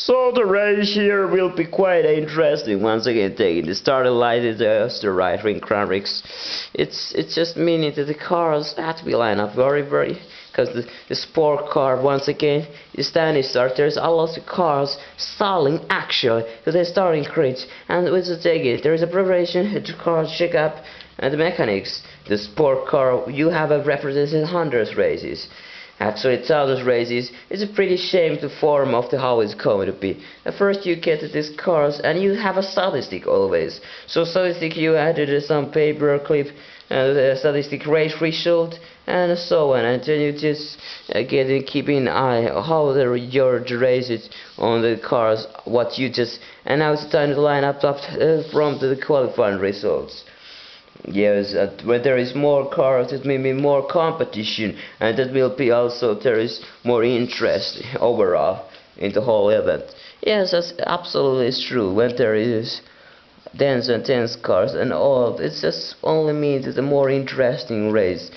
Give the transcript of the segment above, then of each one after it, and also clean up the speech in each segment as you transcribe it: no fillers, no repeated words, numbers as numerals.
So the race here will be quite interesting. Once again, taking the starting line is the right ring crown rigs. It's just meaning that the cars have to be lined up very because the sport car once again is standing start. There's a lot of cars stalling actually because they're starting crates, and with the ticket there is a preparation, the cars check up and the mechanics. The sport car you have a represented hundreds races. Actually, thousands races is a pretty shame to form of the how it's going to be. At first you get these cars and you have a statistic always. So statistic you added some paper clip and a statistic race result and so on, and then you just get keeping an eye how your races on the cars, what you just, and now it's time to line up from the qualifying results. Yes, when there is more cars, it may be more competition, and that will be also there is more interest overall in the whole event. Yes, that's absolutely true. When there is dense and tense cars and all, it just only means it's a more interesting race,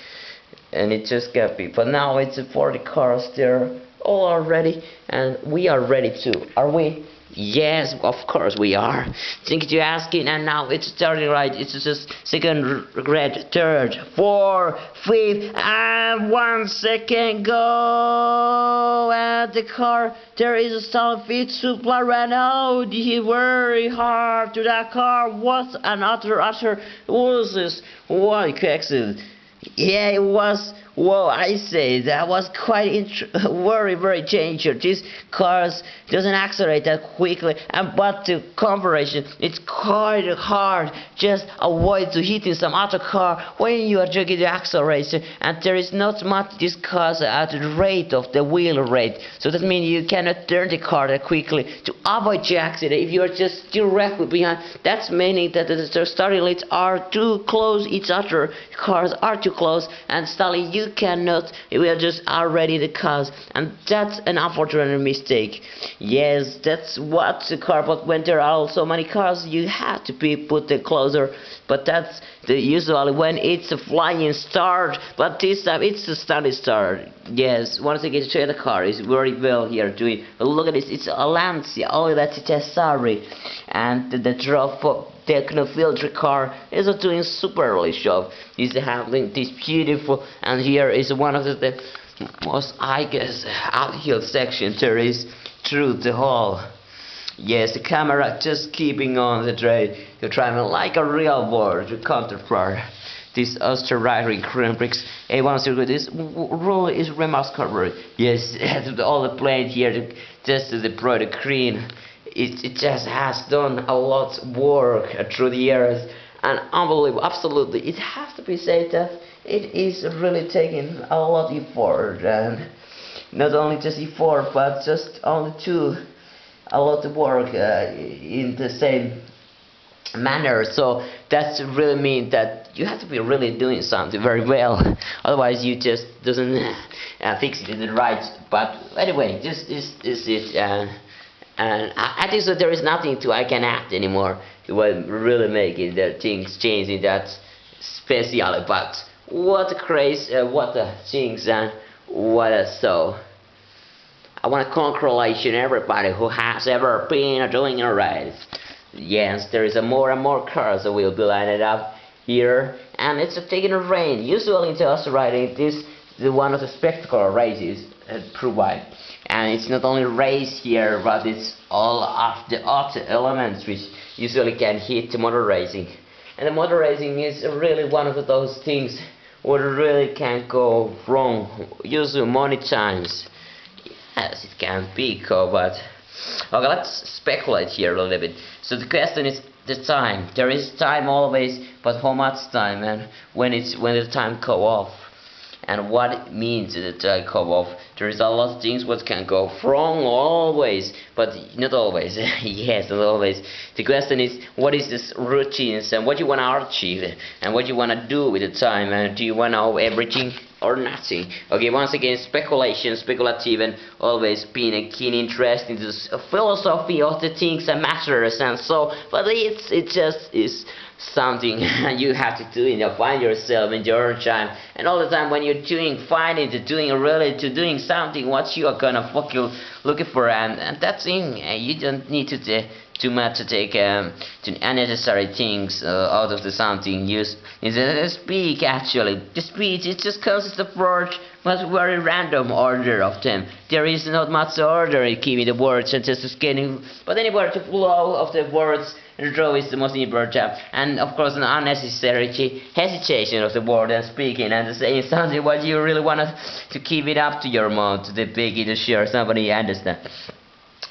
and it just can't be. But now it's 40 cars there, all are ready, and we are ready too. Are we? Yes, of course we are. Thank you for asking, and now it's starting right. It's just second, red, third, 4, 5, and 1 second go. And the car, there is a solid fit supply ran out. He very hard to that car. What an utter was this? What excellent. Yeah, it was. Whoa, I say that was quite very dangerous. These cars doesn't accelerate that quickly, and but the conversion it's quite hard. Just avoid to hitting some other car when you are taking the acceleration, and there is not much these cars at the rate of the wheel rate. So that means you cannot turn the car that quickly to avoid the accident. If you are just directly behind, that's meaning that the starting lights are too close each other. Cars are too close, and suddenly you cannot, we are just already the cars, and that's an unfortunate mistake. Yes, that's what the car, but when there are so many cars you have to be put the closer, but that's the usually when it's a flying start, but this time it's a standing start. Yes, once again show the car is very well here doing. Look at this, it's a Lancia, oh that's just sorry, and the drop for Techno-filter car is doing superly job. He's having this beautiful, and here is one of the most, I guess, uphill section there is through the hall. Yes, the camera just keeping on the train. You're driving like a real world, the counterpart. This Australian Grand Prix A1 this really is remarkable. Yes, all the plane here, just the product green. It just has done a lot of work through the years, and unbelievable, absolutely. It has to be said that it is really taking a lot of effort, and not only just effort, but just only a lot of work in the same manner. So that's really mean that you have to be really doing something very well, otherwise you just doesn't fix it in the right. But anyway, this is it. And I think so there is nothing I can add anymore to really making the things change in that special, but what a craze, what a things, and what a so. I want to congratulate everybody who has ever been doing a race. Yes, there is more and more cars that will be lined up here, and it's taking a rain. Usually in Australia this is one of the spectacular races provide. And it's not only race here, but it's all of the other elements which usually can hit the motor racing. And the motor racing is really one of those things where really can go wrong, usually many times. Yes, it can be cool, but okay, let's speculate here a little bit. So the question is the time. There is time always, but how much time, and when the time go off, and what it means that the time go off. There is a lot of things what can go wrong always, but not always. Yes, not always. The question is, what is this routines and what you want to achieve and what you want to do with the time, and do you want to know everything or nothing? Okay, once again, speculative, and always being a keen interest in this philosophy of the things that matters and so, but it just is something you have to do, find yourself in your own time, and all the time when you're finding to doing something what you are gonna fucking looking for, and that thing, you don't need to too much to take to unnecessary things out of the something. Use speak, actually the speech, it just consists of words but very random order of them. There is not much order in keeping the words and just getting, but anywhere to flow of the words and draw is the most important, and of course an unnecessary hesitation of the word and speaking and saying something what you really want to keep it up to your mouth to make it sure somebody understand.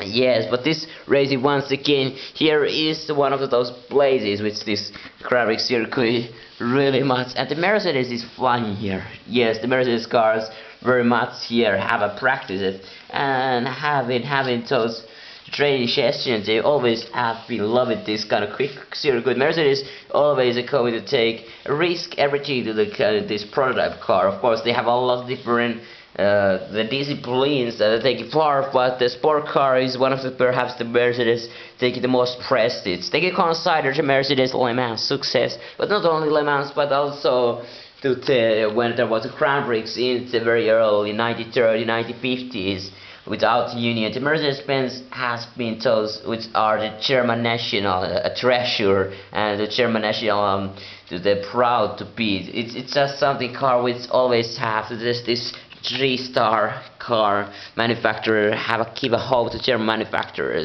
Yes, but this racing once again, here is one of those places which this graphic circuit really much, and the Mercedes is flying here. Yes, the Mercedes cars very much here have a practice it, and having those training sessions. They always have been loving this kind of quick circuit. Mercedes always are going to take a risk everything to this prototype car. Of course, they have a lot of different the disciplines that are taking part, but the sport car is one of the perhaps the Mercedes taking the most prestige. They can consider the Mercedes Le Mans success, but not only Le Mans, but also when there was a Grand Prix in the very early 1930s, 1950s. Without union, the Mercedes-Benz has been those which are the German national treasure, and the German national they're proud to be. It's just something car which always have this 3-star car manufacturer keep a hope to German manufacturers.